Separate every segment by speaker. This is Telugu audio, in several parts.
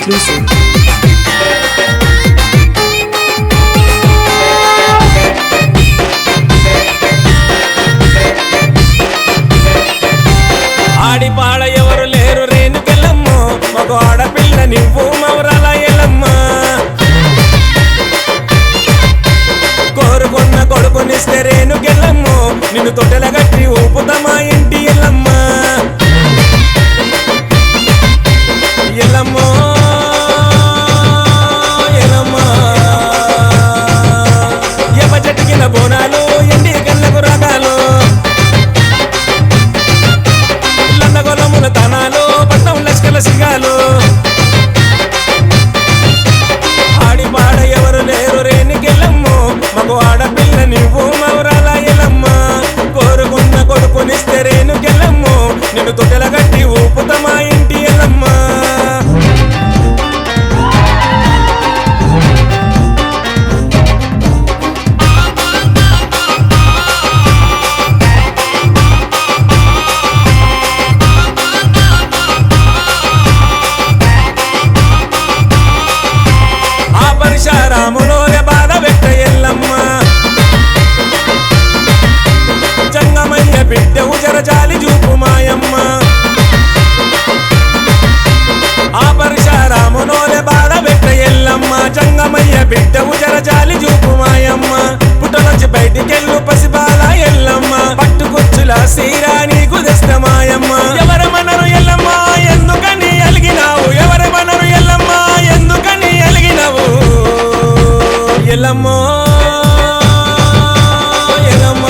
Speaker 1: exclusive.
Speaker 2: ఆడి పాడ ఎవరు లేరు రేణుకెళ్ళమ్మో మగ ఆడపిల్ల నువ్వు మౌరాల ఎల్లమ్మ కోరుకున్న కొడుకునిస్తే రేణుకెళ్ళమ్మో నిన్ను తొట్టెల గట్టి ఊపుతమా ఇంటి ఎల్లమ్మ ఎల్లమ్మో ఎల్లమ్మ ఎవ చెట్టుకిన బోనాలు ఎండి కళ్ళకు రాగాలు లందగొలముల తనాలు పట్నం లష్కల సిగాలు ఆడి పాడ ఎవరు లేరు రేణుకెళ్ళమ్మో మగ ఆడపిల్ల నువ్వు మౌరాల ఎల్లమ్మ కోరుకున్న కొడుకునిస్తే రేణుకెళ్ళమ్మో నిన్ను తొట్టెల గట్టి ఊపుతమా ఇంటి ఎల్లమ్మ రాములోనే బాధ పెట్ట ఎల్లమ్మ జంగమయ్య బిడ్డ ఉజర జాలి చూపు మాయమ్మ ఆ పరశురాములోనే బాధ పెట్ట ఎల్లమ్మ జంగమయ్య బిడ్డ ఉజర జాలి చూపు మాయమ్మ పుట్టనొచ్చి బయటికెళ్ళు పసిబాల ఎల్లమ్మ పట్టుకొచ్చుల సీరా నీకు తెస్త మాయమ్మ ఎవరమనరు ఎల్లమ్మ ఎందుకని అలిగినావు ఎవరమనరు ఎల్లమ్మ ఎందుకని అలిగినావు ఎల్లమ్మో ఎల్లమ్మ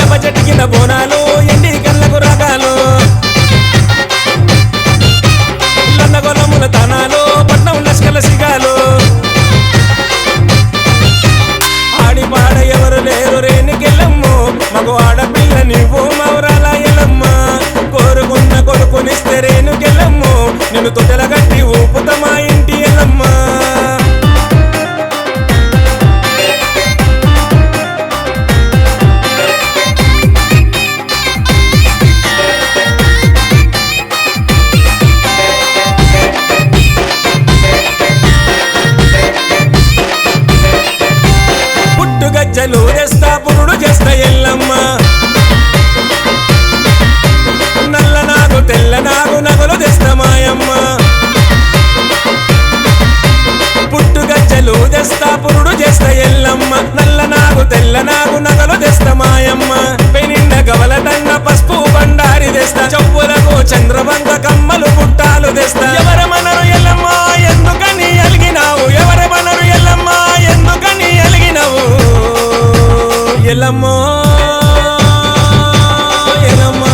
Speaker 2: ఎవ చెట్టుకిన బోనాలు ఎండి కళ్ళకు రాగాలు లందగొలముల తనాలు పట్నం లష్కల సిగాలు ఆడి పాడ ఎవరు లేరు రేణుకెళ్ళమ్మో మగ ఆడపిల్ల నువ్వు మౌరాల ఎల్లమ్మ కోరుకున్న కొడుకునిస్తే రేణుకెళ్ళమ్మో నిన్ను తొట్టెల గట్టి ఊపుతమా ఇంటి ఎల్లమ్మ గజ్జలు తెస్తా పురుడు చేస్తా ఎల్లమ్మ నల్ల నాగు తెల్ల నాగు నగలు తెస్తా మాయమ్మ పుట్టు గజ్జలు తెస్తా పురుడు చేస్తా ఎల్లమ్మ నల్ల నాగు తెల్ల నాగు నగలు తెస్తా మాయమ్మ పెనిండ గవలటన్న పసుపు బండారి తెస్తా చెప్పులకు చంద్రబంక కమ్మలు పుట్టాలు తెస్తా ఎవరమనరు ఎల్లమ్మ ఎందుకని అలిగినావు ఎవరమనరు ఎల్లమ్మ ఎందుకని అలిగినావు ఎల్లమ్మో ఎల్లమ్మ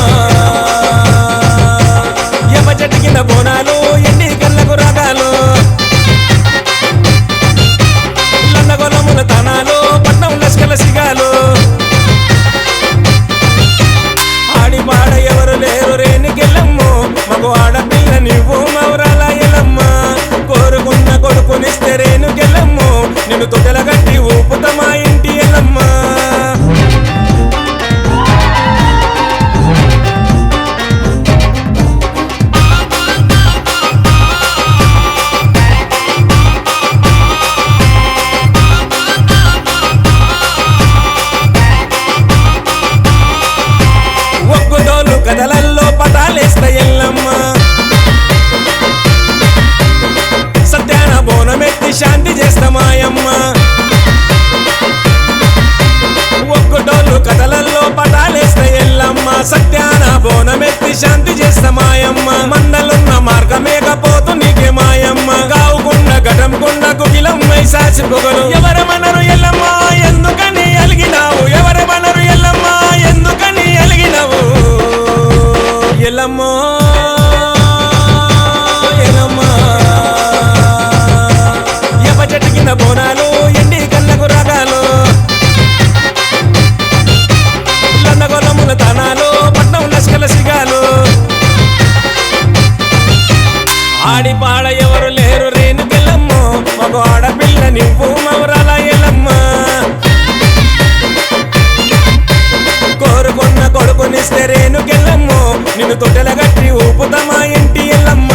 Speaker 2: ఎవ చెట్టుకిన బోనాలు ఎండి కళ్ళకు రాగాలు లందగొలముల తనాలు పట్నం లష్కల సిగాలు ఆడి పాడ ఎవరు లేరు రేణుకెళ్ళమ్మో మగ ఆడపిల్ల నువ్వు మౌరాల ఎల్లమ్మ కోరుకున్న కొడుకునిస్తే రేణుకెళ్ళమ్మో నిన్ను తొట్టెల గట్టి ఊపుతమా ఇంటి ఎల్లమ్మ ఒగ్గుదోలు కథలల్లో పటాలేస్త ఎల్లమ్మ సత్యాన బోనమెత్తి శాంతి చేస్త మాయమ్మ ఒగ్గుడోలు కథలల్లో పటాలేస్త ఎల్లమ్మ సత్యాన బోనమెత్తి శాంతి చేస్త మాయమ్మ మందలున్న మార్గమేకపోతు నీకే మాయమ్మ గావుకున్న గటం కున్న కుగిలం మైసాసి పొగలు ఎవరమనరు ఎల్లమ్మ ఎందుకని అలిగినావు ఎవరమనరు ఎల్లమ్మ ఎందుకని అలిగినావు ఎల్లమ్మో ఎల్లమ్మ ఎవ చెట్టుకిన బోనాలు ఎండి కళ్ళకు రాగాలు లందగొలముల తనాలు పట్నం లష్కల సిగాలు ఆడి పాడ ఎవరు లేరు రేణుకెళ్ళమ్మో మగ ఆడపిల్ల నువ్వు మౌరాల ఎల్లమ్మ కోరుకున్న కొడుకునిస్తే రేణుకెళ్ళమ్మో నిన్ను తొట్టెల గట్టి ఊపుతమా ఇంటి ఎల్లమ్మ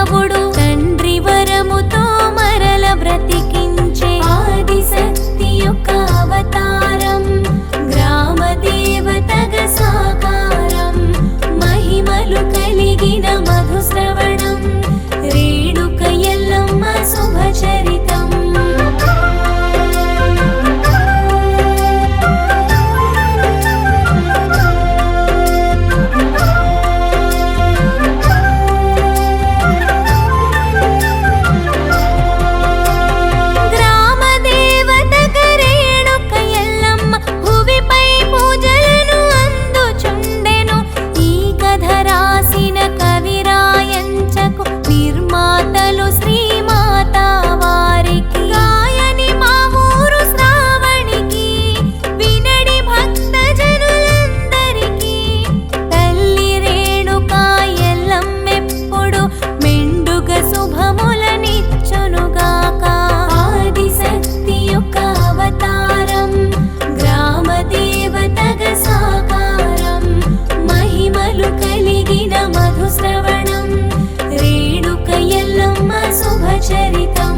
Speaker 1: మాధవుడు తండ్రి వరముతో మరల బ్రతికించే ఆదిశక్తి యొక్క అవతారం గ్రామ దేవతగా సాకారం మహిమలు కలిగిన మధుశ్రవణం రేణుక ఎల్లమ్మ శుభచరితం నిర్మాతలు శ్రీమాత వారికి గాయని మా ఊరు శ్రావణికి వినడి భక్త జనులందరికీ తల్లి రేణుకా ఎల్లమ్మెప్పుడు మెండుగ శుభములనిచ్చునుగాక ఆదిశక్తి యొక్క అవతారం గ్రామ దేవతగా సాకారం మహిమలు కలిగిన మధుశ్రవణం Renuka Yellamma శుభచరితం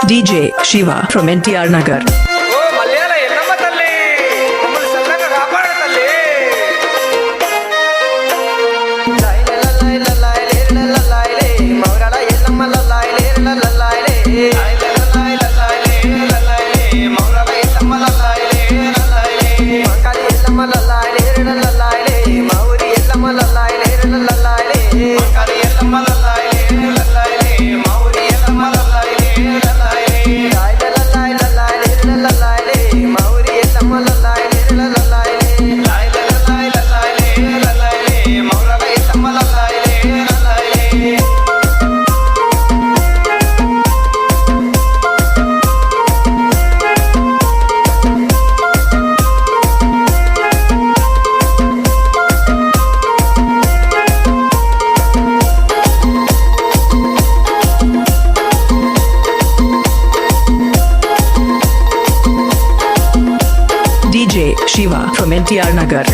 Speaker 3: DJ Shiva from NTR Nagar. DJ Shiva from NTR Nagar.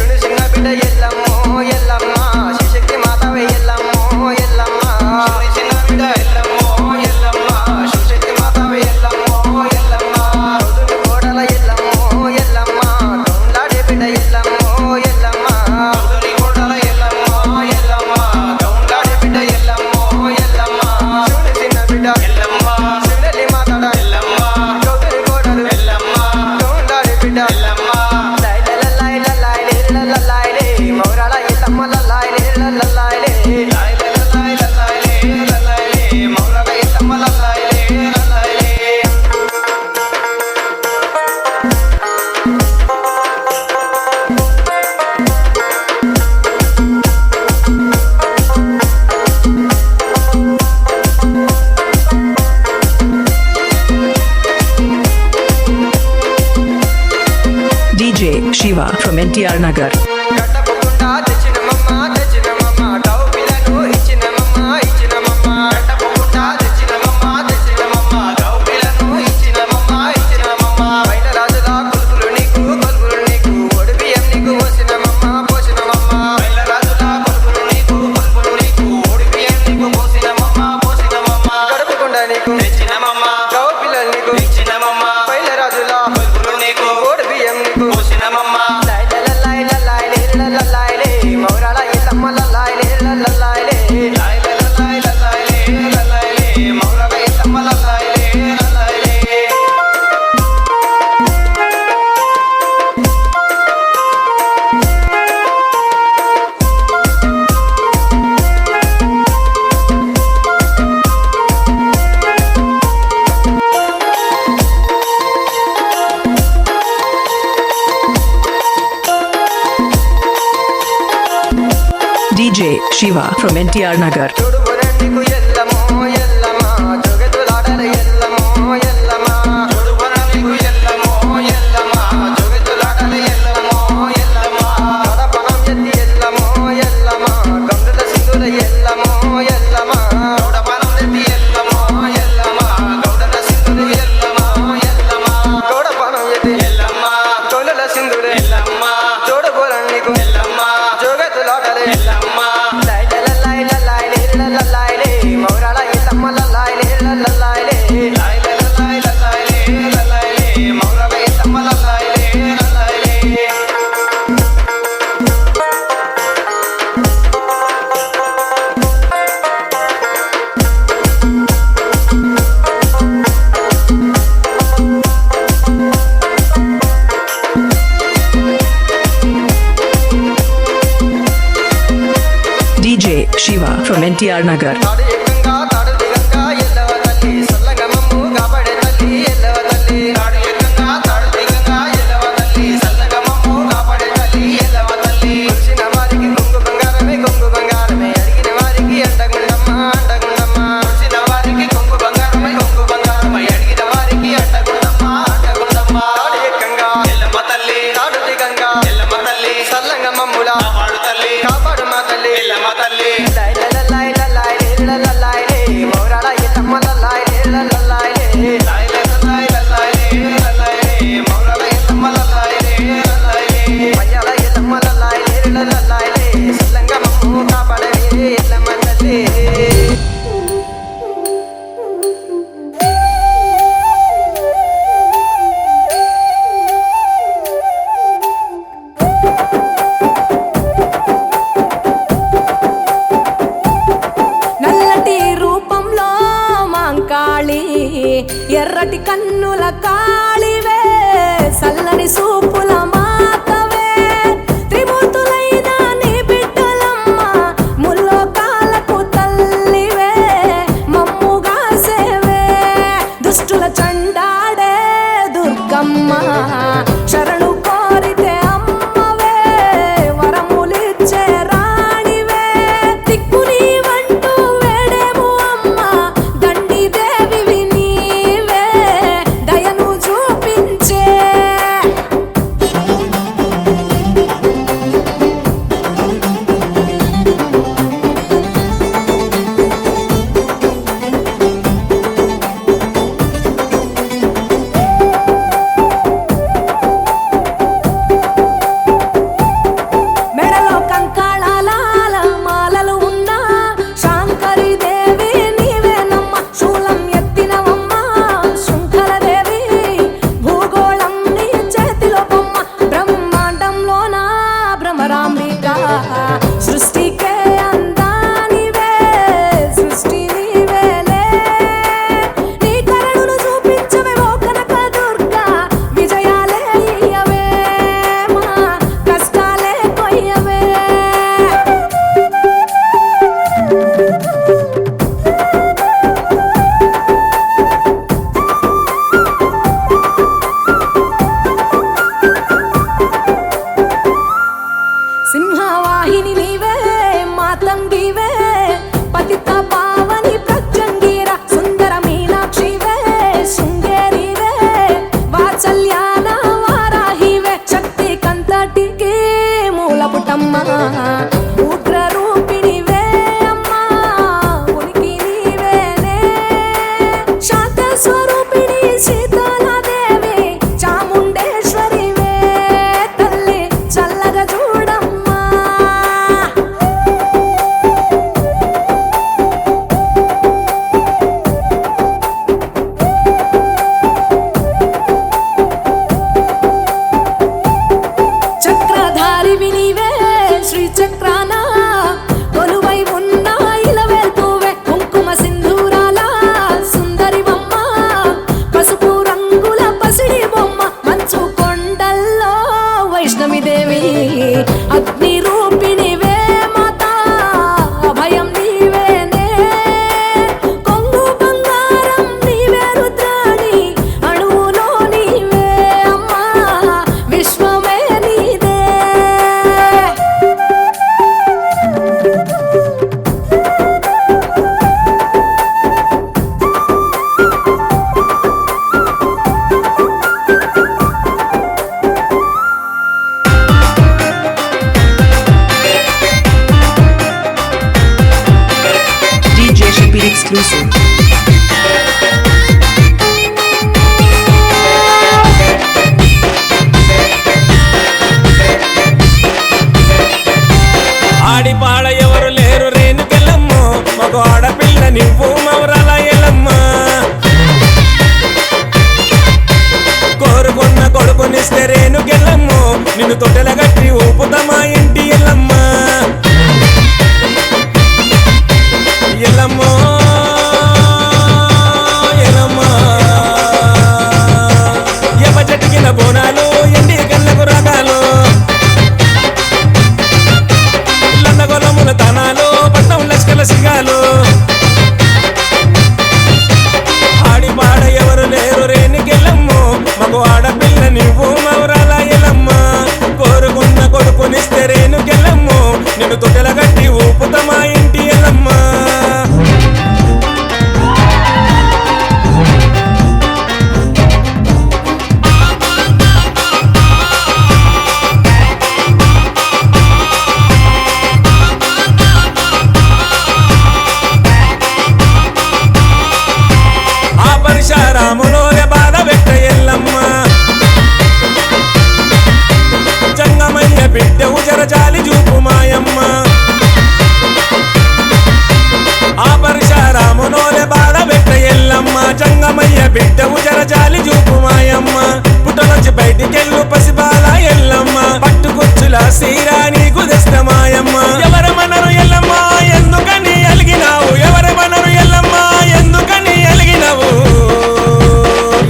Speaker 3: DJ Shiva from NTR Nagar. DJ Shiva from NTR Nagar.
Speaker 4: Yellamma
Speaker 3: NTR Nagar.
Speaker 4: ఎర్రటి కన్నుల కాళివే సల్లని సూపుల మాతవే త్రిమూర్తులైన నీ బిడ్డలమ్మ ముల్లోకాలకు తల్లివే మమ్ముగా సేవే దుష్టుల చండాడే దుర్గమ్మ శరణు కోరితే అమ్మవే వరములిచ్చే రాణివే దిక్కు నీవంటూ వేడేము అమ్మ దండి దేవివి నీవే దయను చూపించే మెడలో కంకాళాల మాలలు ఉన్నా శాంకరి దేవి నీవేనమ్మ శూలం ఎత్తినవమ్మ శృంఖలదేవి భూగోళం నీ చేతిలో బొమ్మ బ్రహ్మాండంలోన భ్రమరాంబిక సృష్టికే అందానివే సృష్టి నీవేలే నీ కరుణను చూపించవే ఓ కనక దుర్గా విజయాలే ఇయ్యవే మా కష్టాలే కొయ్యవే సింహవాహిని నీవే మాతంగివే పతిత పావని ప్రత్యంగిర సుందర మీనాక్షివే శృంగేరివే వాత్సల్యాన వారాహివే శక్తి కంతటికి మూలపుటమ్మ ఉగ్ర రూపిణివే అమ్మా ఉనికి నీవేనే శాంత స్వరూపిణి సీతాలాదేవి చాముండేశ్వరివే తల్లి చల్లగా చూడమ్మా చక్రధారివి నీవే శ్రీ చక్రాన కొలువై ఉన్న ఇలవేల్పువే కుంకుమ సింధూరాల సుందరి బొమ్మ పసుపు రంగుల పసిడి బొమ్మ మంచు కొండల్లో వైష్ణవి దేవి అగ్ని రూపిణివే మాత అభయం నీవేనే కొంగు బంగారం నీవే రుద్రాణి అణువులో నీవే అమ్మా విశ్వమే నీదే
Speaker 3: DJ Shippi exclusive.
Speaker 2: ఆడిపాడ ఎవరు లేరు రేణుకెళ్ళమ్మ మగ ఆడపిల్ల నువ్వు మౌరాల ఎల్లమ్మ కోరుకున్న కొడుకునిస్తే రేణుకెళ్ళమ్మ నిన్ను తొట్టెల గట్టి ఊపుతమా ఇంటి ఎల్లమ్మ ఎల్లమ్మ ఎల్లమ్మ ఎవ చెట్టుకిన బోనాలు ఎండి కళ్ళకు రకాలు లందగొలముల తనాలు పట్నం లష్కల సిగాలు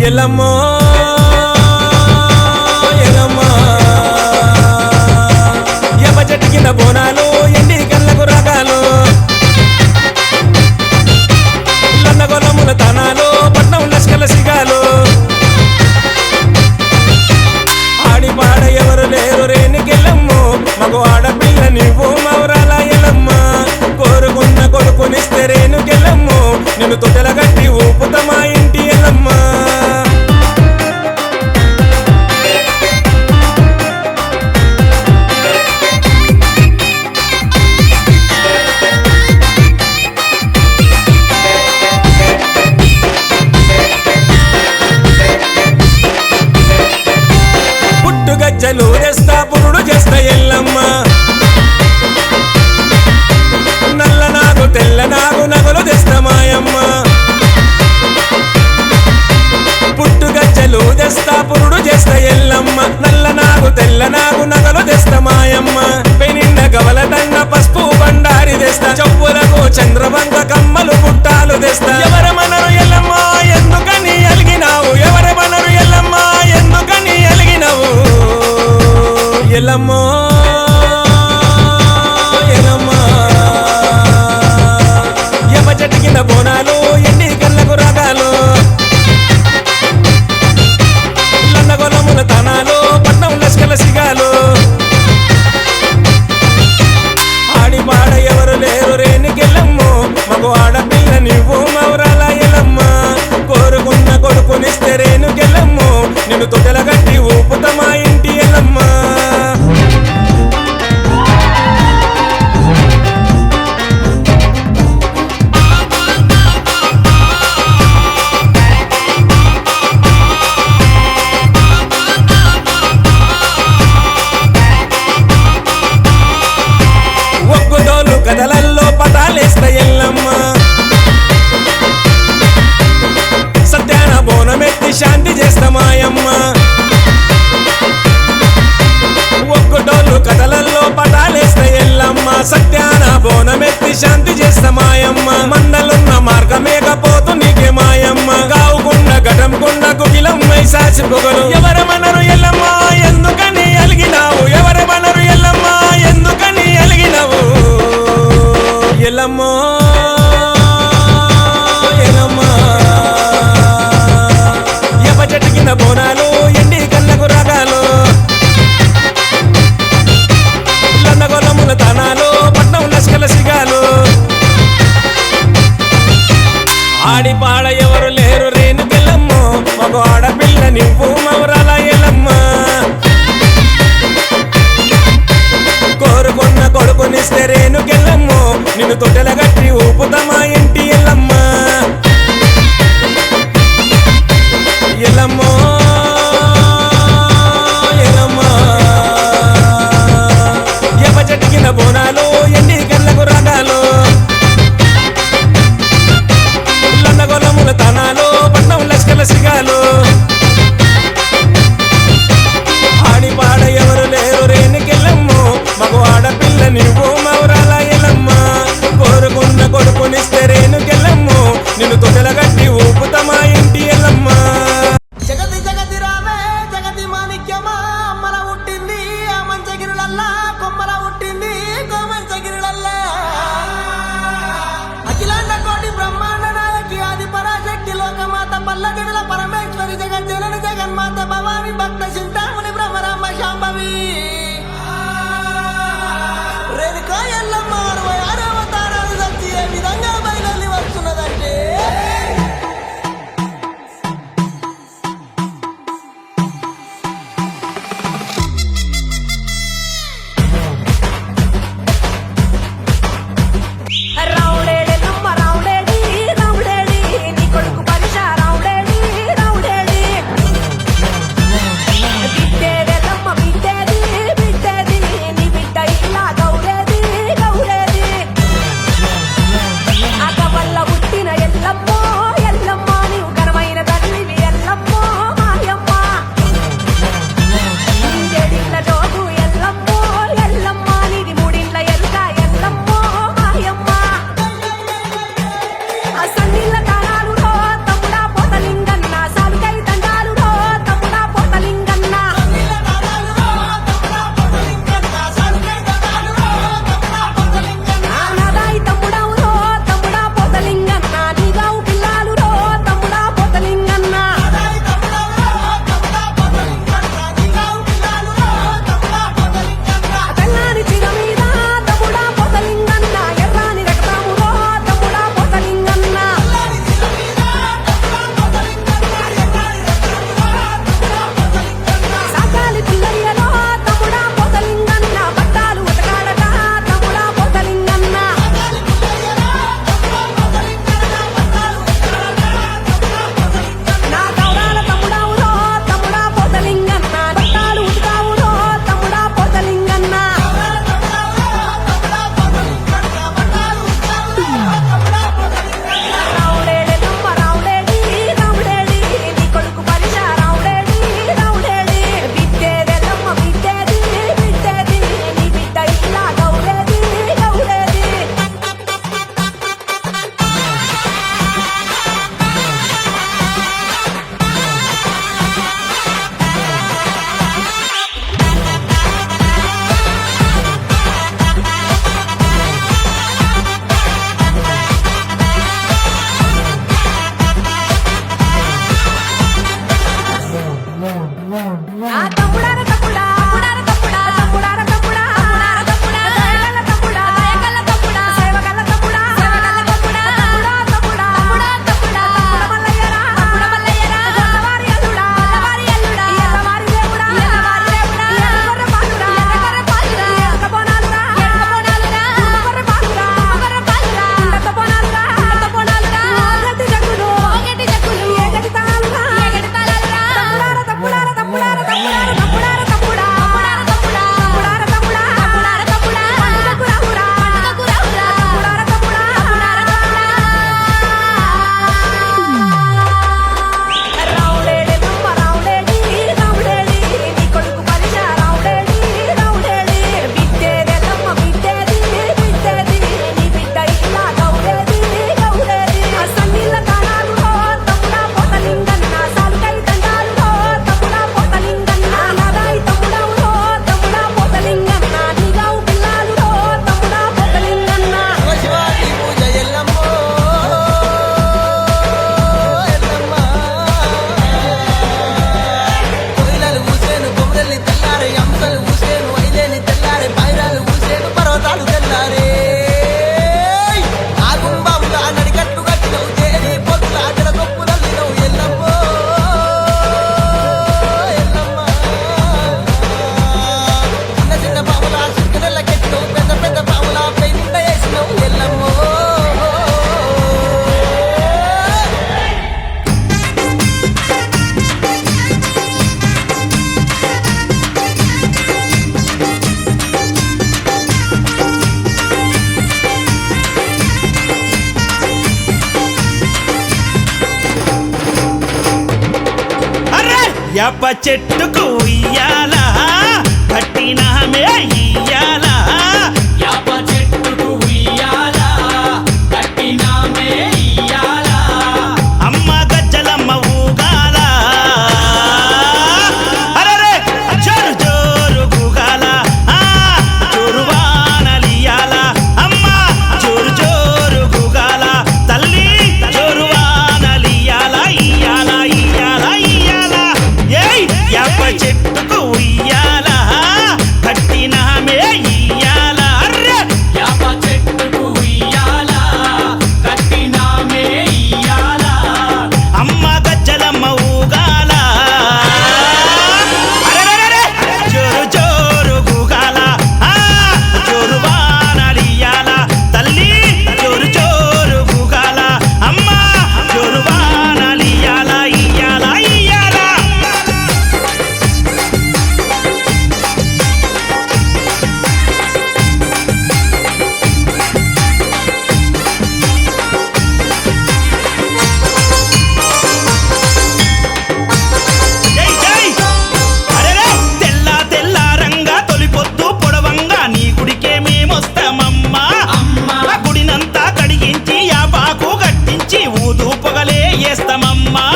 Speaker 2: ఎల్లమ్మో ఎల్లమ్మా ఎవ చెట్టుకిన బోనాలు ఎండి కళ్ళకు రాగాలు లందగొలముల తనాలు పట్నం లష్కల సిగాలు ఆడి పాడ ఎవరు లేరు రేణుకెళ్ళమ్ము మగ ఆడపిల్ల నీవు మౌరాల ఎల్లమ్మ కోరుకున్న కొడుకునిస్తే రేణుకెళ్ళమ్ము నిన్ను తొట్టెల గట్టి ఊపుత మా ఇంటి ఎల్లమ్మ పుట్టు గజ్జలు తెస్తా పురుడు చేస్తా ఎల్లమ్మ నల్ల నాగు తెల్ల నాగు నగలు తెస్తా మాయమ్మ పుట్టు గజ్జలు తెస్తా పురుడు చేస్తా ఎల్లమ్మ నల్ల నాగు తెల్ల నాగు నగలు తెస్తా మాయమ్మ పెనిండ గవల దండ పసుపు బండారి తెస్తా చెప్పులకు చంద్రవంక కమ్మలు పుట్టాలు తెస్తా ఎవరమనరు ఎల్లమ్మ ఎందుకని అలిగినావు ఎవరమనరు ఎల్లమ్మ ఎందుకని అలిగినావు ఎల్లమ్మో ఎల్లమ్మా ఎవ చెట్టుకిన బోనాలు ఎండి కళ్ళకు రాగాలు లందగొలముల తనాలు పట్నం లష్కల సిగాలు ఆడి పాడ ఎవరు లేరు రేణుకెళ్ళమ్ము మగ ఆడపిల్ల నీవు మౌరాల ఎల్లమ్మ కోరుకున్న కొడుకునిస్తే రేణుకెళ్ళమ్ము నిన్ను తొట్టెల గట్టి ఊపుత మా ఇంటి ఎల్లమ్మ ఒగ్గుదోలు కథలల్లో పటాలేస్త ఎల్లమ్మ సత్యాన బోనమెత్తి శాంతి చేస్తా మాయమ్మ ఒగ్గుడోలు కథలల్లో పటాలేస్త ఎల్లమ్మ సత్యాన బోనమెత్తి శాంతి చేస్తా మాయమ్మ మండలున్న మార్గమేకపోతు నీకే మాయమ్మ గావుకున్న ఘటం కున్న కుగిలం మైసాసి పొగలు ఎవరమనరు ఎల్లమ్మ ఎందుకని అలిగినావు ఎవరమనరు ఎల్లమ్మ ఎందుకని అలిగినావు ఎల్లమ్మో ఎల్లమ్మా ఎవ చెట్టుకిన బోనాలు ఎండి కళ్ళకు రాగాలు లందగొలముల తనాలు పట్నం లష్కల సిగాలు ఆడి పాడ ఎవరు లేరు రేణుకెళ్ళమ్ము మగ ఆడపిల్ల నువ్వు మౌరాల
Speaker 5: యాప చెట్టుకు ఉయ్యాలా కట్టినామే ఇయ్యాలా
Speaker 6: యాప చెట్టుకు ఉయ్యాలా కట్టినామే ఇయ్యాలా
Speaker 5: అమ్మ గజ్జలమ్మ ఊగాల అరెరే జోరు జోరు గూగాల జోరు వానలియాల అమ్మ జోరు జోరు గూగాల తల్లి జోరు వానలియాల ఇయ్యాల ఇయ్యాల ఇయ్యాల ఏయ్ యాప చెట్టుకు ఉయ్యాల కట్టినామే ఇయ్యాల అర్రే
Speaker 6: యాప చెట్టుకు ఉయ్యాలా కట్టినామే ఇయ్యాలా
Speaker 5: అమ్మ గజ్జలమ్మ ఊగాల అరెరెరెరె జోరు జోరు గూగాల జోరు వానలియాల తల్లి జోరు జోరు గూగాల అమ్మ జోరు వానలియాల ఇయ్యాల ఇయ్యాల జై జై అరెరే తెల్ల తెల్ల రంగా తొలిపొద్దు పొడవంగా నీ గుడికే మేమొస్తామమ్మా
Speaker 6: అమ్మా
Speaker 5: ఆ గుడినంతా కడిగించి యాపాకు కట్టించి ఊదు పొగలే వేస్తామమ్మా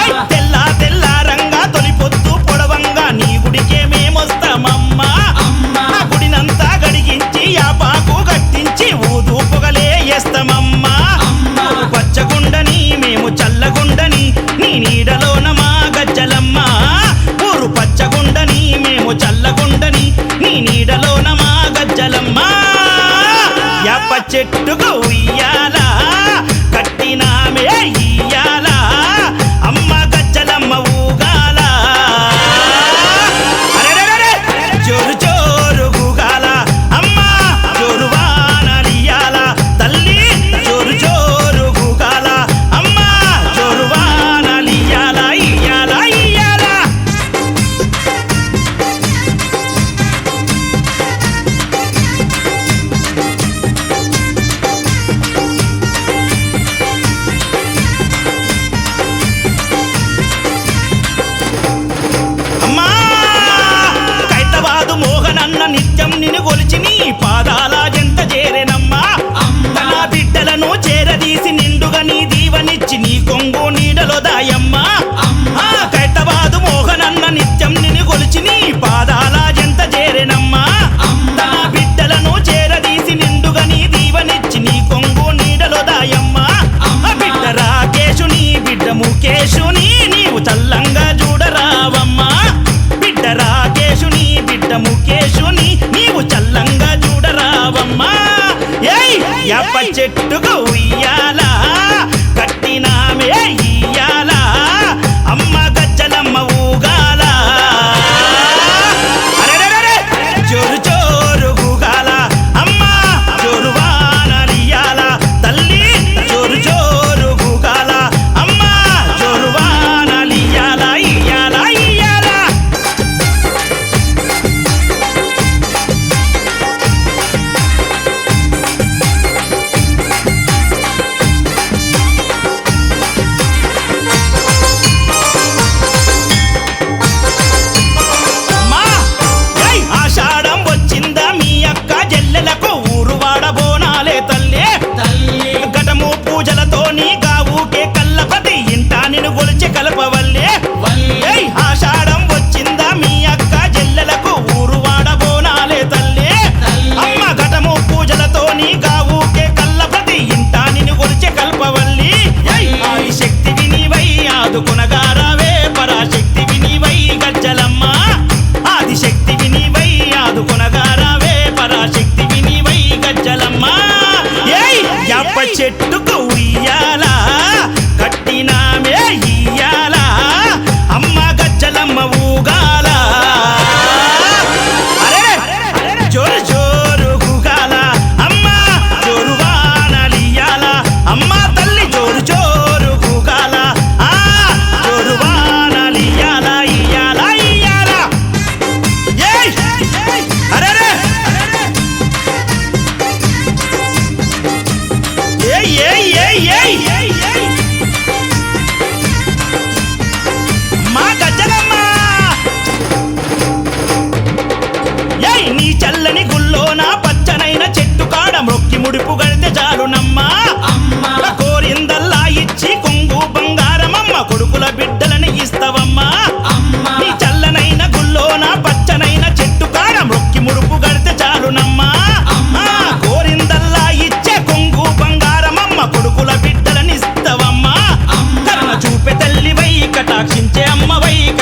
Speaker 5: ఏయ్ తెల్ల తెల్ల రంగా తొలిపొద్దు పొడవంగా నీ గుడికే మేమొస్తామమ్మా
Speaker 6: అమ్మా
Speaker 5: ఆ గుడినంతా కడిగించి యాపాకు కట్టించి ఊదు పొగలే వేస్తామమ్మా
Speaker 6: అమ్మా
Speaker 5: పచ్చగుండని మేము చల్లగుండని నీ నీడలోన మా గజ్జలమ్మ ఊరు పచ్చగుండని మేము చల్లగుండని నీ నీడలోన మా గజ్జలమ్మ యాప చెట్టుకు ఉయ్యాల కట్టినామే ఇయ్యాల అమ్మ గజ్జలమ్మ ఊగాల అరెరెరెరె జోరు జోరు గూగాల అమ్మ జోరు వానలియాల తల్లి జోరు జోరు గూగాల అమ్మ జోరు వానలియాల ఇయ్యాల ఇయ్యాల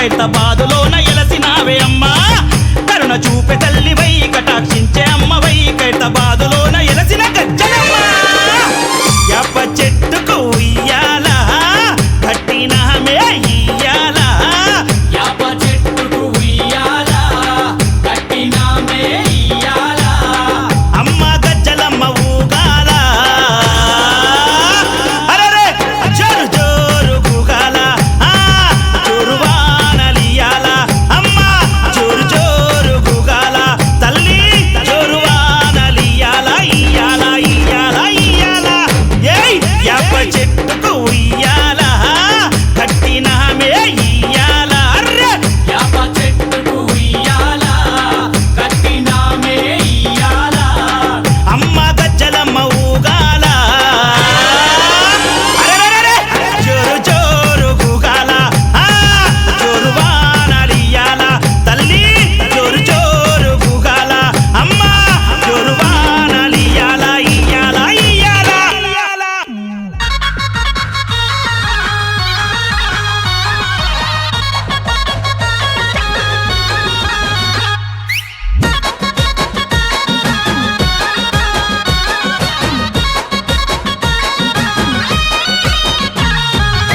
Speaker 5: ఖైరతాబాదులోన ఎలసినావే అమ్మా కరుణ చూపే తల్లివై కటాక్షించే అమ్మవై ఖైరతాబాదులోన ఎలసిన గజ్జలమ్మ యాప చెట్టుకు ఉయ్యాల కట్టినామే ఇయ్యాల
Speaker 6: యాప చెట్టుకు ఉయ్యాల కట్టినామే ఇయ్యాల
Speaker 5: అమ్మ గజ్జలమ్మ ఊగాల అరెరే జోరు జోరు గూగాల జోరు వానలియాల అమ్మ జోరు జోరు గూగాల తల్లి జోరు వానలియాల ఇయ్యాల ఇయ్యాల ఇయ్యాల ఏయ్ యాప చెట్టుకు ఉయ్యాల కట్టినామే ఇయ్యాల అర్రే
Speaker 6: యాప చెట్టుకు ఉయ్యాల కట్టినామే ఇయ్యాల
Speaker 5: అమ్మ గజ్జలమ్మ ఊగాల అరెరెరెరె! జోరు జోరు గూగాల జోరు వానలియాల తల్లి జోరు జోరు గూగాల అమ్మ జోరు వానలియాల ఇయ్యాల ఇయ్యాల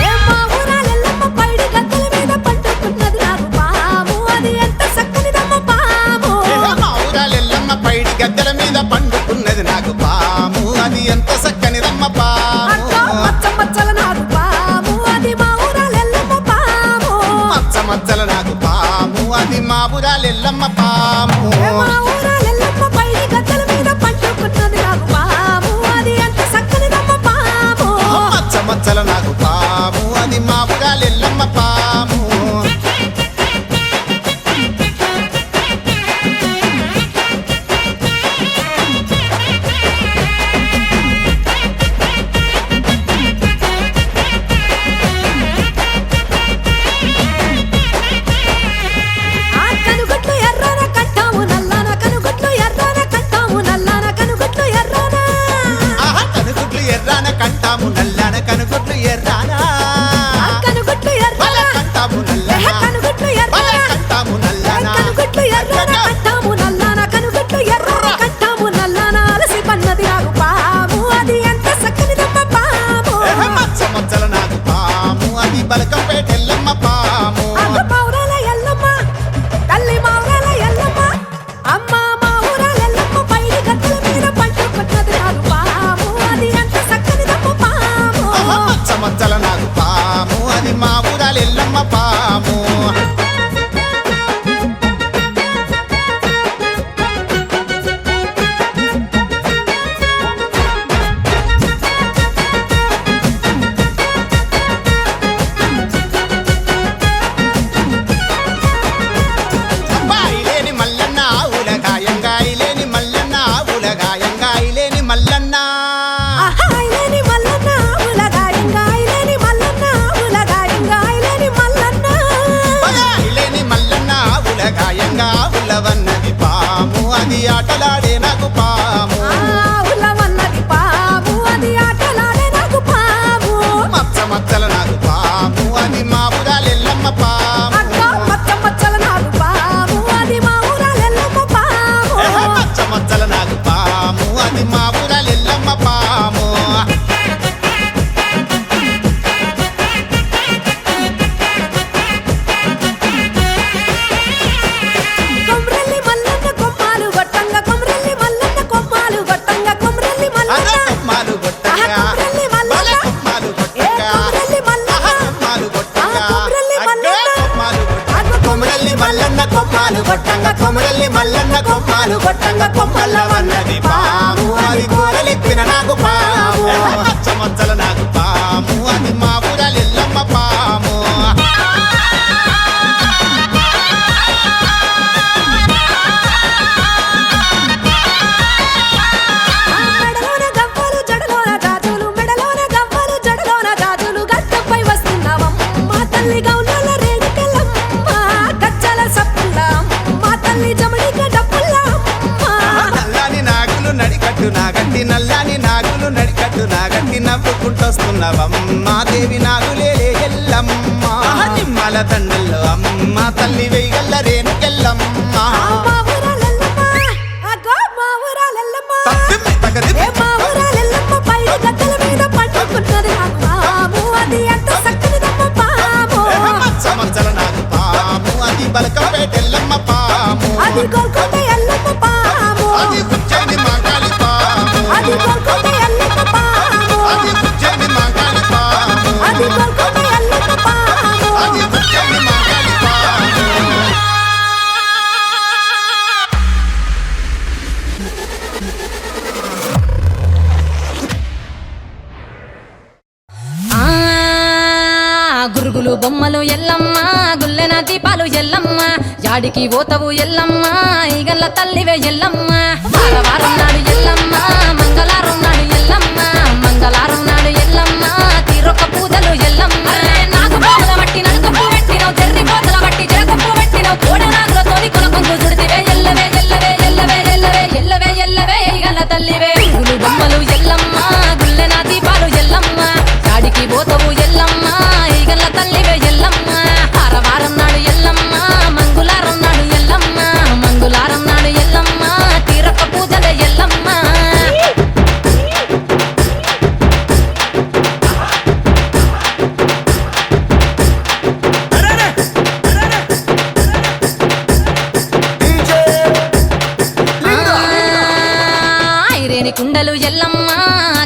Speaker 4: ఏ మా ఊరాలెల్లమ్మ పైడి గద్దెల మీద పట్టుకున్నది నాకు పాము అది ఎంత చక్కనిదమ్మ పాము
Speaker 7: మా ఊరాలెల్లమ్మ పైడి గద్దెల మీద పండుకున్నది నాకు పాము అది ఎంత చక్కనిదమ్మ పాము
Speaker 4: అట్లా మచ్చ మచ్చల నాకు పాము అది మా ఊరాలెల్లమ్మ పాము
Speaker 7: మచ్చ మచ్చల నాకు పాము అది మా ఊరాలెల్లమ్మ పాము
Speaker 4: ఏ మా ఊరాలెల్లమ్మ పైడి గద్దెల మీద పట్టుకున్నది నాకు పాము అది ఎంత చక్కనిదమ్మ పాము
Speaker 7: మచ్చ మచ్చల నాకు పాము అది మా ఊరాలెల్లమ్మ పాము
Speaker 4: ఆ కనుగొట్లు ఎర్రన కట్టాము నల్లన కనుగొట్లు ఎర్రన కట్టాము నల్లన కనుగొట్లు ఎర్రన
Speaker 7: ఆహా కనుగుడ్లు ఎర్రాన కంటాము నల్లాన కనుగుడ్లు ఎర్రాన
Speaker 4: ఆ కనుగొట్లు ఎర్రన
Speaker 7: కంటాము
Speaker 4: ఏ
Speaker 7: నల్లాన
Speaker 4: కనుగొట్లు ఎర్రన
Speaker 7: కంటాము నల్లాన
Speaker 4: కనుగొట్లు ఎర్రన కట్టాము నల్లన కనుగొట్లు ఎర్రన కట్టాము నల్లన అలసి పన్నది నాకు పాము అది ఎంత చక్కనిదమ్మ పాము
Speaker 7: మచ్చ మచ్చల నాకు పాము అది బలకంపేట ఎల్లమ్మ పాము
Speaker 4: అమ్మ మౌరాల ఎల్లమ్మ తల్లి మౌరాల ఎల్లమ్మ అమ్మ మౌరాల ఎల్లమ్మ పైడి గద్దెల మీద పట్టుకున్నది నాకు పాము అది ఎంత చక్కనిదమ్మ పాము
Speaker 7: మచ్చ మచ్చల నాకు పాము అది మా ఊరాలు ఎల్లమ్మ పాము అబ్బాయిలేని మల్లన్న ఆవులగాయంగాయిలేని మల్లన్న ఆవులగాయంగాయిలేని మల్లన్న
Speaker 4: ఆహాయిలేని మల్లన్న ఉలగాయంగాయిలేని మల్లన్న ఉలగాయంగాయిలేని మల్లన్న
Speaker 7: పగాయిలేని మల్లన్న ఆవులగాయంగా ఉలవన్నది పాము అది ఆటలాడే నాకు పాము
Speaker 4: ఉలవన్నది పాము అది ఆటలాడే నాకు పాము
Speaker 7: మచ్చ మచ్చల నాకు పాము అది మా ఊరాలు ఎల్లమ్మ పాము
Speaker 4: అక్క మచ్చ మచ్చల నాకు పాము అది మా ఊరాలెల్లమ్మ పాము
Speaker 7: మచ్చ మచ్చల నాకు పాము అది మా ఊరాలు ఎల్లమ్మ పాము
Speaker 4: కొమ్రెల్లి మల్లన్న కొమ్మాలు గొట్టంగా కొమ్రెల్లి మల్లన్న కొమ్మాలు గొట్టంగా కొమ్రెల్లి మల్లన్న
Speaker 7: కొమ్మాలు గొట్టంగా
Speaker 4: కొమ్రెల్లి మల్లన్న
Speaker 7: కొమ్మాలు
Speaker 4: ఏ
Speaker 7: గొట్టంగా
Speaker 4: కొమ్రెల్లి మల్లన్న
Speaker 7: కొమరల్లి మల్లన్న కొమ్మాలు కొట్టంగా కొమరల్లి మల్లన్న కొమ్మాలు కొట్టంగా కొమ్మల్ల వన్నది పాము అది కూరలిప్పిన నాకు పాము మచ్చ మచ్చల నాకు పాము అది మా ఊరాలు ఎల్లమ్మ పాము
Speaker 4: మెడలోన గవ్వలు జడలోన జాజులు మెడలోన గవ్వలు జడలోన జాజులు గడ్డపై వస్తున్నావమ్మ తల్లి గౌనల రేణుకెళ్ళమ్మ గజ్జల సప్పుల్ల మా తల్లి జమడిక డప్పుల్ల
Speaker 7: నల్లాని నాగులు నడికట్టు నాగట్టి నల్లాని నాగులు నడికట్టు నాగట్టి వస్తున్నవమ్మ దేవి నాగులేలే ఎల్లమ్మ నిమ్మల దండల్లో అమ్మ తల్లి వెయ్యల్ల రేణుకెల్లమ్మ
Speaker 4: మా ఊరాలెల్లమ్మ అగో మా ఊరాలెల్లమ్మ
Speaker 7: తప్పిమ్మ తగది
Speaker 4: ఏ మా ఊరాలెల్లమ్మ పైడి గద్దల మీద పండుకున్నది నాకు పాము అది ఎంత చక్కనిదమ్మ పాము
Speaker 7: మచ్చల నాకు పాము అది బలకపేటెల్లమ్మ పాము
Speaker 4: అది గోల్కొండ ఎల్లమ్మ పాము
Speaker 7: అది ఉజ్జయిని మాంకాళి పాము
Speaker 4: అది గోల్కొండ ఎల్లమ్మ పాము
Speaker 7: అది ఉజ్జయిని మాంకాళి పాము
Speaker 4: అది గోల్కొండ ఎల్లమ్మ పాము
Speaker 7: అది ఉజ్జయిని మాంకాళి పాము
Speaker 8: గురుగులు బొమ్మలు ఎల్లమ్మ గుల్లెన దీపాలు ఎల్లమ్మ యాడికి పోతవు ఎల్లమ్మ ఈగల్ల తల్లివే ఎల్లమ్మ వారం నాడు ఎల్లమ్మ మంగళారం నాడు ఎల్లమ్మ మంగళారం నాడు ఎల్లమ్మ తీరొక్క పూజలు ఎల్లమ్మ నాకు పోతల బట్టి నడుకప్పు పెట్టినవు చెర్రి పోతల బట్టి జరకప్పు పెట్టినవు కోడ నాగులతోని కొనకొంగు చుడితివే ఎల్లవే ఎల్లవే ఎల్లవే ఎల్లవే ఎల్లవే ఎల్లవే ఈగల్ల తల్లివే గురుగులు బొమ్మలు ఎల్లమ్మ గుల్లెన దీపాలు ఎల్లమ్మ యాడికి పోతవు ఎల్లమ్మ ఈగల్ల తల్లివే ఎల్లమ్మ వారం నాడు ఎల్లమ్మ మంగుళారం నాడు ఎల్లమ్మ మంగుళారం నాడు ఎల్లమ్మ తీరొక్క పూజలే ఎల్లమ్మ ఐరేని కుండలు ఎల్లమ్మ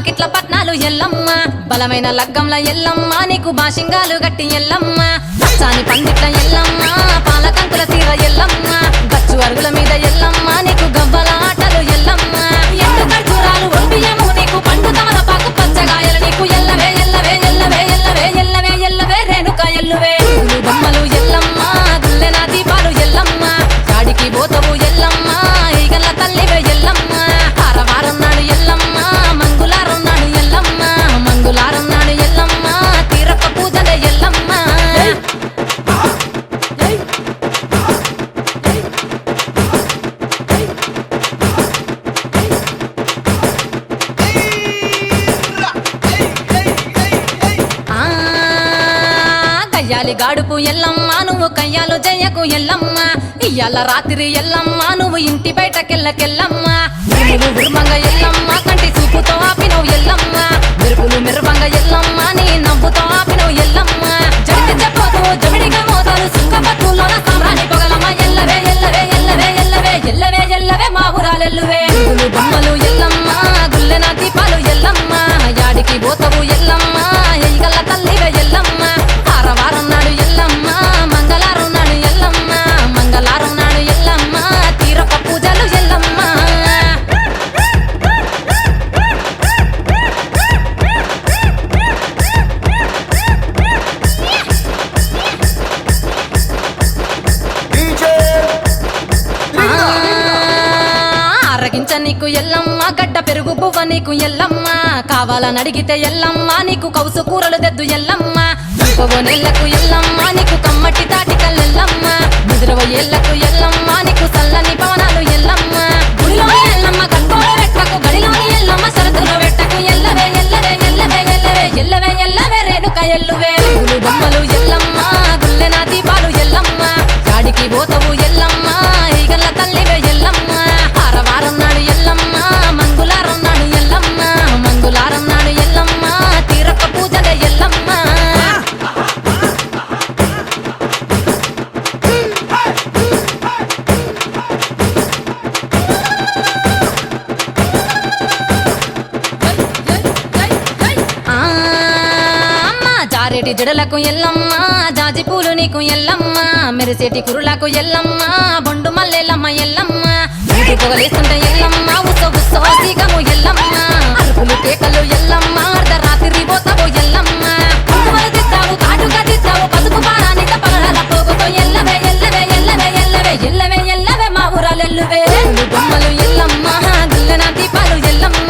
Speaker 8: కిట్ల పట్నాలు ఎల్లమ్మ బలమైన లగ్గంల ఎల్లమ్మ నీకు బాషింగాలు గట్టి ఎల్లమ్మ పచ్చాని పందిట్ల ఎల్లమ్మ పాలకంకుల తీర ఎల్లమ్మ గచ్చు అరుగుల మీద ఎల్లమ్మ నీకు గవ్వల ఆటలు ఎల్లమ్మ ఎండు ఖర్జూరాలు ఒంబియము నీకు పండు తమలపాకు పచ్చగాయలు నీకు ఎల్లవే ఎల్లవే ఎల్లవే ఎల్లవే ఎల్లవే ఎల్లవే రేణుక ఎల్లువే గుళ్ళు బొమ్మలు ఎల్లమ్మ గుల్లెన దీపాలు ఎల్లమ్మ కాడికి పోతవు ఎల్లమ్మ ఈగల్ల తల్లివే ఎల్లమ్మ వారం నాడు ఎల్లమ్మ మంగుళారం నాడు ఎల్లమ్మ మంగుళారం నాడు ఎల్లమ్మ తీరొక్క పూజలే ఎల్లమ్మ ఆ కయ్యాలి గాడుపు ఎల్లమ్మ నువ్వు కయ్యాలు జయ్యకు ఎల్లమ్మ ఇయ్యాల రాత్రి ఎల్లమ్మ నువ్వు ఇంటి బయటకెళ్ళకెళ్ళమ్మ నువ్వు ఉర్మంగ ఎల్లమ్మ కంటి చూపుతో ఆపినవు ఎల్లమ్మ మెరుపులు మెరువంగ ఎల్లమ్మ నీ నవ్వుతో ఆపినవు ఎల్లమ్మ జడికి చెప్పదు జమిడిగా మోతాలు సుంకపట్టులోన సామ్రాణి పొగలమ్మ ఎల్లవే ఎల్లవే ఎల్లవే ఎల్లవే ఎల్లవే ఎల్లవే మా ఊరాలెల్లువే గుళ్ళు బొమ్మలు ఎల్లమ్మ గుల్లెన దీపాలు ఎల్లమ్మ యాడికి పోతవు ఎల్లమ్మ ఈగల్ల తల్లివే ఎల్లమ్మ వారం నాడు ఎల్లమ్మ మంగళారం నాడు ఎల్లమ్మ మంగళారం నాడు ఎల్లమ్మ తీరొక్క పూజలు ఎల్లమ్మ అరగించ నీకు ఎల్లమ్మ గడ్డ పెరుగు బువ్వ నీకు ఎల్లమ్మ కావాలని అడిగితే ఎల్లమ్మ నీకు కౌసు కూరలు తెద్దు ఎల్లమ్మ ఇంకో నెల్లకు ఎల్లమ్మ నీకు కమ్మటి తాటికల్ ఎల్లమ్మ ముదిరవ ఏళ్లకు ఎల్లమ్మ నీకు చల్లని పవనాలు ఎల్లమ్మ గుడిలో ఎల్లమ్మ గట్టోడు పెట్టకు గడిలోని ఎల్లమ్మ సరదులో పెట్టకు ఎల్లవే ఎల్లవే ఎల్లవే ఎల్లవే ఎల్లవే ఎల్లవే రేణుక ఎల్లువే గుళ్ళు బొమ్మలు ఎల్లమ్మ గుల్లెన దీపాలు ఎల్లమ్మ కాడికి పోతవు ఎల్లమ్మ ఈగల్ల తల్లివే ఎల్లమ్మ వారం నాడు ఎల్లమ్మ మంగుళారం నాడు ఎల్లమ్మ మంగుళారం నాడు ఎల్లమ్మ తీరొక్క పూజలే ఎల్లమ్మ ఆ అమ్మ జారేటి జడలకు ఎల్లమ్మ జాజి పూలు నీకు ఎల్లమ్మ మెరిసేటి కురులకు ఎల్లమ్మ బొండు మల్లెల్లమ్మ ఎల్లమ్మ ఊటి పొగలేస్తుంటే ఎల్లమ్మ ఉత్సవ ఉత్సవ సీకము ఎల్లమ్మ అరుపులు కేకలు ఎల్లమ్మ అర్ధరాత్రి పోతావు ఎల్లమ్మ కుంకుమలు తిస్తావు కాటుగా తిస్తావు పసుపు పారాని పగడాల పోగుతో ఎల్లవే ఎల్లవే ఎల్లవే ఎల్లవే ఎల్లవే ఎల్లవే మా ఊరాలెల్లువే గుళ్ళు బొమ్మలు ఎల్లమ్మ గుల్లెన దీపాలు ఎల్లమ్మ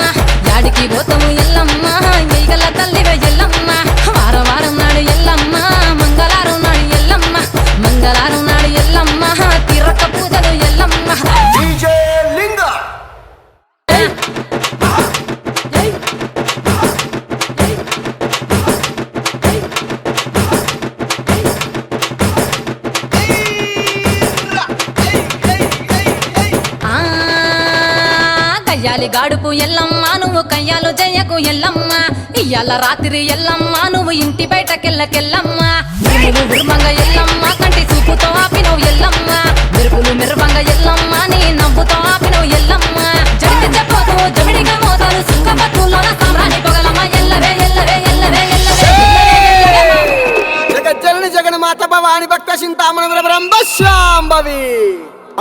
Speaker 8: యాడికి పోతావు ఎల్లమ్మ ఈగల తల్లివే ఎల్లమ్మ వారం నాడు ఎల్లమ్మ మంగళారం నాడు ఎల్లమ్మ మంగళారం నాడు ఎల్లమ్మ తీరొక్క పూజలు ఎల్లమ్మ
Speaker 7: DJ Linga
Speaker 8: కయ్యాలి గాడుపు ఎల్లమ్మ నువ్వు కయ్యాలు జయ్యకు ఎల్లమ్మ ఇయ్యాల రాత్రి ఎల్లమ్మ నువ్వు ఇంటి బయటకెళ్ళకెళ్ళమ్మ మెరుపులు విరుమంగ ఎల్లమ్మ కంటి చూపుతో ఆపినవు ఎల్లమ్మ మెరుపులు మెరువంగ ఎల్లమ్మ నీ నవ్వుతో ఆపినవు ఎల్లమ్మ జడికి చెప్పదు జమిడిగా మోతారు సుఖ పట్టులోన సామ్రాణి పొగలమ్మ ఎల్లవే ఎల్లవే ఎల్లవే ఎల్లవే
Speaker 9: జగజ్జనని జగన్మాత భవాని భక్త చింతామణ బ్రహ్మశాంభవి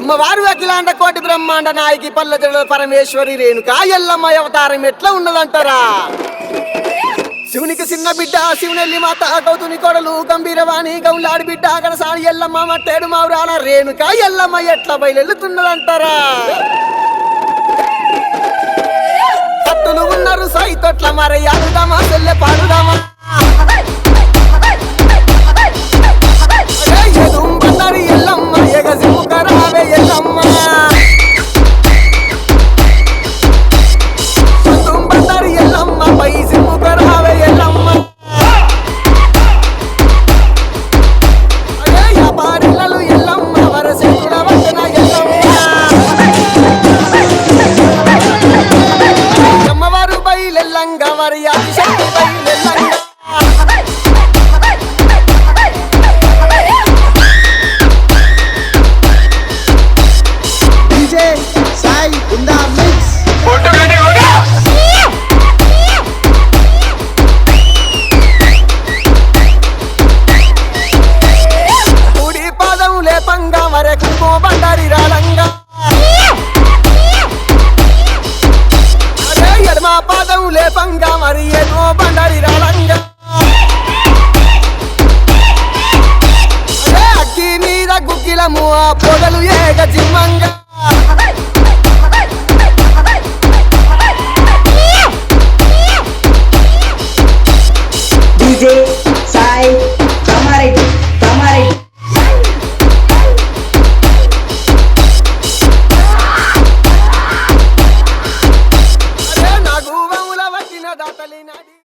Speaker 9: అమ్మవారు అఖిలాండ కోటి బ్రహ్మాండ నాయకి పల్లె పరమేశ్వరి రేణుకా ఎల్లమ్మ అవతారం ఎట్లా ఉన్నదంటారా? శివునికి చిన్న బిడ్డ శివునెల్లి మాత గౌతుని కొడలు గంభీరవాణి గౌలాడి బిడ్డ గడసాని ఎల్లమ్మ మట్టేడు మావురాల రేణుకా ఎల్లమ్మ ఎట్లా బయలుతున్నదంటారా? పట్టులు ఉన్నారు సైతొట్ల మరి అడుదామా చెల్లె పాడుదామా బండారి ఎల్లమ్మ ఎగసిముకరావే ఎల్లమ్మ బండారి ఎల్లమ్మ పై సిముకరావే ఎల్లమ్మ వ్యాపారిల్లలు ఎల్లమ్మ వరసేకుల వచన ఎల్లమ్మ అమ్మవారు బయలెల్లంగా వరి అతిశక్తి బయలెల్లంగా బండారి రాలంగా ఎడమ పాదం లేపంగా మరి ఏదో బండారి రాలంగా అగ్గి మీద గుగ్గిలము ఆ పొగలు ఏగ జిమ్మంగా
Speaker 3: DJ